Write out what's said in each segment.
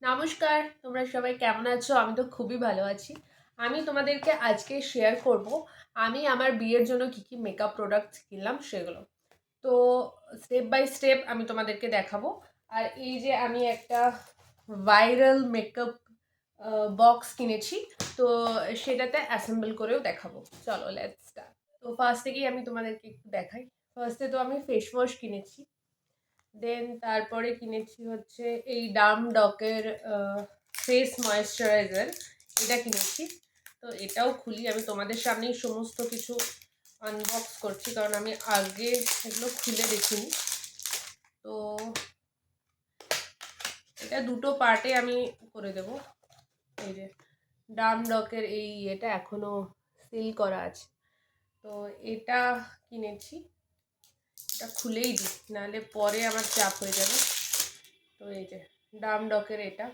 নমস্কার, তোমরা সবাই কেমন আছো? আমি তো খুবই ভালো আছি। আমি তোমাদেরকে আজকে শেয়ার করব আমি আমার বিয়ের জন্য কি কি মেকআপ প্রোডাক্টস কিনলাম সেগুলো। তো স্টেপ বাই স্টেপ আমি তোমাদেরকে দেখাবো। আর এই যে আমি একটা ভাইরাল মেকআপ বক্স কিনেছি, তো সেটাতে অ্যাসেম্বল করেও দেখাবো। চলো লেটস স্টার্ট। তো ফার্স্ট থেকেই আমি তোমাদেরকে একটু দেখাই। ফার্স্টে তো আমি ফেস ওয়াশ কিনেছি। দেন তারপরে কিনেছি হচ্ছে এই ডাম ডকের ফেস ময়েশ্চারাইজার, এটা কিনেছি। তো এটাও খুলি, আমি তোমাদের সামনেই সমস্ত কিছু আনবক্স করছি কারণ আমি আগে এগুলো খুলে দেখিনি। তো এটা দুটো পার্টে আমি করে দেব। এই যে ডাম ডকের এই এটা এখনো সিল করা আছে, তো এটা কিনেছি। এটা খুলেই দিই, নাহলে পরে আমার চাপ হয়ে যাবে। তো এই যে ডাম ডকের এটা,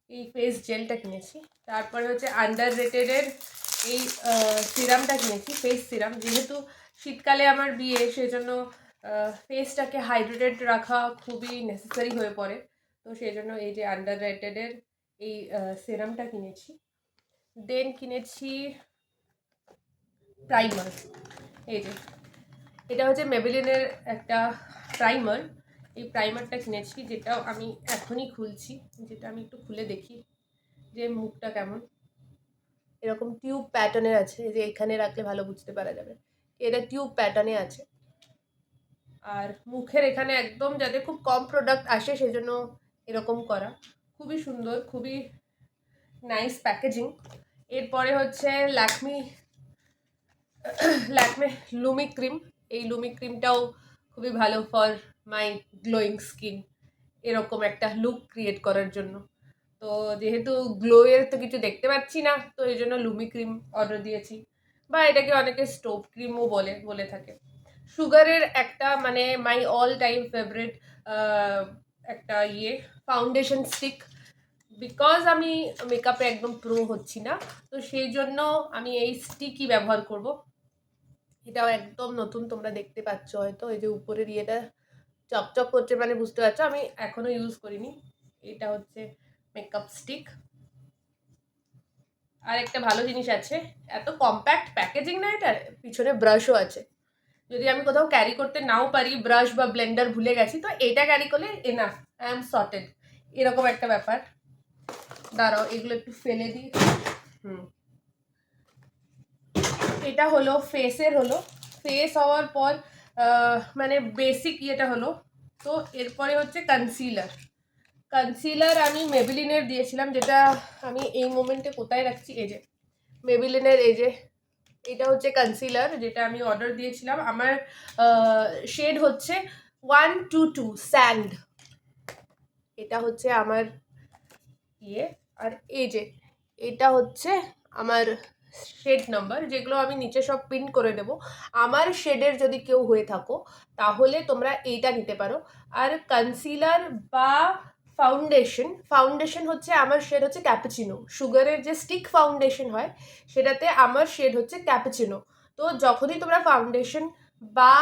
এই ফেস জেলটা কিনেছি। তারপরে হচ্ছে আন্ডার রেটেডের এই সিরামটা কিনেছি, ফেস সিরাম। যেহেতু শীতকালে আমার বিয়ে, সেজন্য ফেসটাকে হাইড্রেটেড রাখা খুবই নেসেসারি হয়ে পড়ে। তো সেই জন্য এই যে আন্ডার রেটেডের এই সিরামটা কিনেছি। দেন কিনেছি প্রাইমার। এই যে এটা হচ্ছে মেবেলিনের একটা প্রাইমার। এই প্রাইমারটা কিনেছি, যেটা আমি এখনই খুলছি। যেটা আমি একটু খুলে দেখি যে মুখটা কেমন। এরকম টিউব প্যাটার্নে আছে, যে এখানে রাখলে ভালো বুঝতে পারা যাবে। এটা টিউব প্যাটার্নে আছে। আর মুখের এখানে একদম যাতে খুব কম প্রোডাক্ট আসে সেজন্য এরকম করা। খুবই সুন্দর, খুবই নাইস প্যাকেজিং। এরপরে হচ্ছে ল্যাকমি ল্যাকমে লুমি ক্রিম। এই লুমি ক্রিমটাও খুবই ভালো ফর মাই গ্লোয়িং স্কিন, এরকম একটা লুক ক্রিয়েট করার জন্য। তো যেহেতু গ্লোয়ের তো কিছু দেখতে পাচ্ছি না, তো এই জন্য লুমি ক্রিম অর্ডার দিয়েছি, বা এটাকে অনেকে স্টোভ ক্রিমও বলে থাকে। সুগারের একটা মানে মাই অল টাইম ফেভারিট একটা ফাউন্ডেশন স্টিক। বিকজ আমি মেকআপে একদম প্রো হচ্ছি না, তো সেই জন্য আমি এই স্টিকই ব্যবহার করব। এটাও একদম নতুন, তোমরা দেখতে পাচ্ছ হয়তো, এই যে উপরের ইয়েটা চকচক করছে, মানে বুঝতে পারছো আমি এখনো ইউজ করিনি। এটা হচ্ছে মেকআপ স্টিক। আর একটা ভালো জিনিস আছে, এত কম্প্যাক্ট প্যাকেজিং না, এটার পিছনে ব্রাশও আছে। যদি আমি কোথাও ক্যারি করতে নাও পারি, ব্রাশ বা ব্লেন্ডার ভুলে গেছি, তো এটা ক্যারি করলে এনাফ, আই এম সর্টেড, এরকম একটা ব্যাপার। দাঁড়াও এগুলো একটু ফেলে দিই। এটা হলো ফেসের, হলো ফেস হওয়ার পর মানে বেসিক ইয়েটা হলো। তো এরপরে হচ্ছে কনসিলার। কনসিলার আমি মেবিলিনের দিয়েছিলাম, যেটা আমি এই মোমেন্টে কোথায় রাখছি, এই যে মেবিলিনের এই যে এটা হচ্ছে কনসিলার, যেটা আমি অর্ডার দিয়েছিলাম। আমার শেড হচ্ছে 122 স্যান্ড, এটা হচ্ছে আমার ইয়ে। আর এই যে এটা হচ্ছে আমার শেড নাম্বার, যেগুলো আমি নিচে সব পিন করে দেবো। আমার শেডের যদি কেউ হয়ে থাকো তাহলে তোমরা এইটা নিতে পারো। আর কনসিলার বা ফাউন্ডেশন হচ্ছে আমার শেড হচ্ছে ক্যাপুচিনো। সুগারের যে স্টিক ফাউন্ডেশন হয় সেটাতে আমার শেড হচ্ছে ক্যাপুচিনো। তো যখনই তোমরা ফাউন্ডেশন বা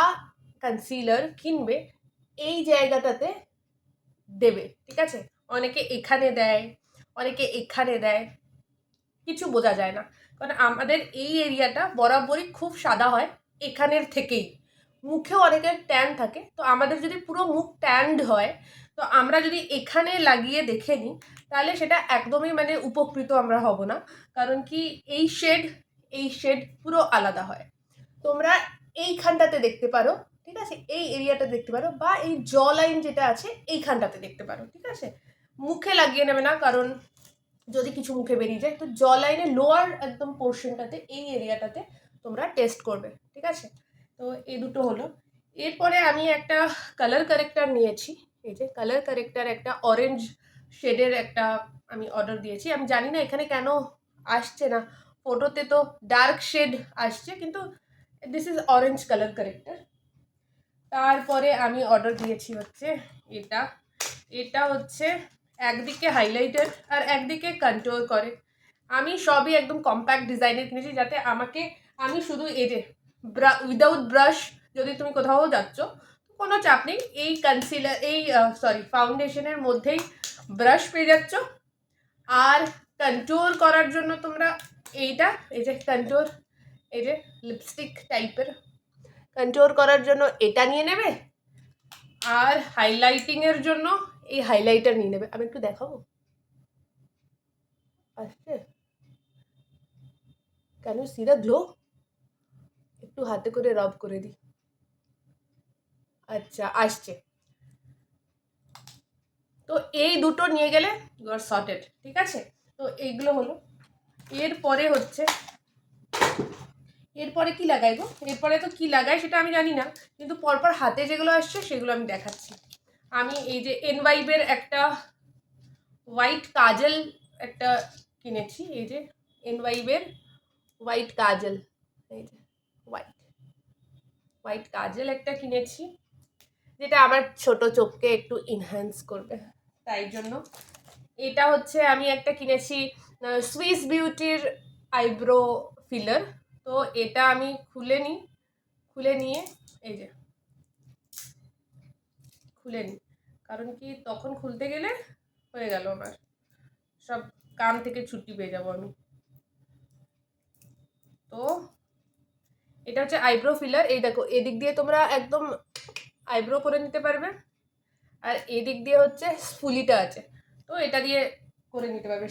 কনসিলার কিনবে, এই জায়গাটাতে দেবে, ঠিক আছে? অনেকে এখানে দেয়, অনেকে এখানে দেয়, কিছু বোঝা যায় না। কারণ আমাদের এই এরিয়াটা বরাবরই খুব সাদা হয় এখানের থেকেই। মুখেও অনেকের ট্যান থাকে, তো আমাদের যদি পুরো মুখ ট্যান্ড হয়, তো আমরা যদি এখানে লাগিয়ে দেখে নিই, তাহলে সেটা একদমই মানে উপকৃত আমরা হব না। কারণ কি, এই শেড পুরো আলাদা হয়। তোমরা এইখানটাতে দেখতে পারো, ঠিক আছে? এই এরিয়াটা দেখতে পারো, বা এই জ লাইন যেটা আছে এইখানটাতে দেখতে পারো, ঠিক আছে? মুখে লাগিয়ে নেবে না, কারণ যদি কিছু মুখে বেরিয়ে যায়, তো জ লাইনের লোয়ার একদম পোর্শনটাতে, এই এরিয়াটাতে তোমরা টেস্ট করবে, ঠিক আছে? তো এই দুটো হলো। এরপরে আমি একটা কালার কারেক্টার নিয়েছি। এই যে কালার কারেক্টার একটা অরেঞ্জ শেডের একটা আমি অর্ডার দিয়েছি। আমি জানি না এখানে কেন আসছে না, ফটোতে তো ডার্ক শেড আসছে, কিন্তু this is orange colour corrector. তারপরে আমি অর্ডার দিয়েছি হচ্ছে এটা। এটা হচ্ছে একদিকে হাইলাইটার আর একদিকে কন্ট্রোল করে। আমি সবই একদম কম্প্যাক্ট ডিজাইনের কিনেছি, যাতে আমি শুধু এই যে উইদাউট ব্রাশ যদি তুমি কোথাও যাচ্ছ, কোনো চাপ নেই, এই কনসিলার এই ফাউন্ডেশনের মধ্যেই ব্রাশ পেয়ে যাচ্ছ। আর কন্ট্রোল করার জন্য তোমরা এইটা, এই যে কন্ট্রোল, এই যে লিপস্টিক টাইপের কন্ট্রোল করার জন্য এটা নিয়ে নেবে। আর হাইলাইটিংয়ের জন্য এই হাইলাইটার নিয়ে নেবে। আমি একটু দেখাবো, আসছে? Can you see the glow? একটু হাতে করে রব করে দিই। আচ্ছা, আসছে। তো এই দুটো নিয়ে গেলে ইউ আর সর্টেড, ঠিক আছে? তো এইগুলো হলো। এরপরে হচ্ছে, এরপরে কি লাগাই গো? এরপরে তো কি লাগাই সেটা আমি জানি না, কিন্তু পরপর হাতে যেগুলো আসছে সেগুলো আমি দেখাচ্ছি। আমি এই যে এনভাইবের একটা হোয়াইট কাজল একটা কিনেছি, এই যে এনভাইবের হোয়াইট কাজল, এই যে হোয়াইট কাজল একটা কিনেছি, যেটা আমার ছোট চোখকে একটু ইনহ্যান্স করবে, তাই জন্য। এটা হচ্ছে আমি একটা কিনেছি সুইস বিউটির আইব্রো ফিলার। তো এটা আমি খুলে নিয়ে এই যে খুলে নিই, কারণ কি তখন খুলতে গেলে হয়ে গেল আমার সব কাম থেকে ছুটি পেয়ে যাবো আমি। তো এটা হচ্ছে আইব্রো ফিলার। এই দেখো, এদিক দিয়ে তোমরা একদম আইব্রো করে নিতে পারবে, আর এদিক দিয়ে হচ্ছে ফুলিটা আছে, তো এটা দিয়ে করে নিতে পারবে।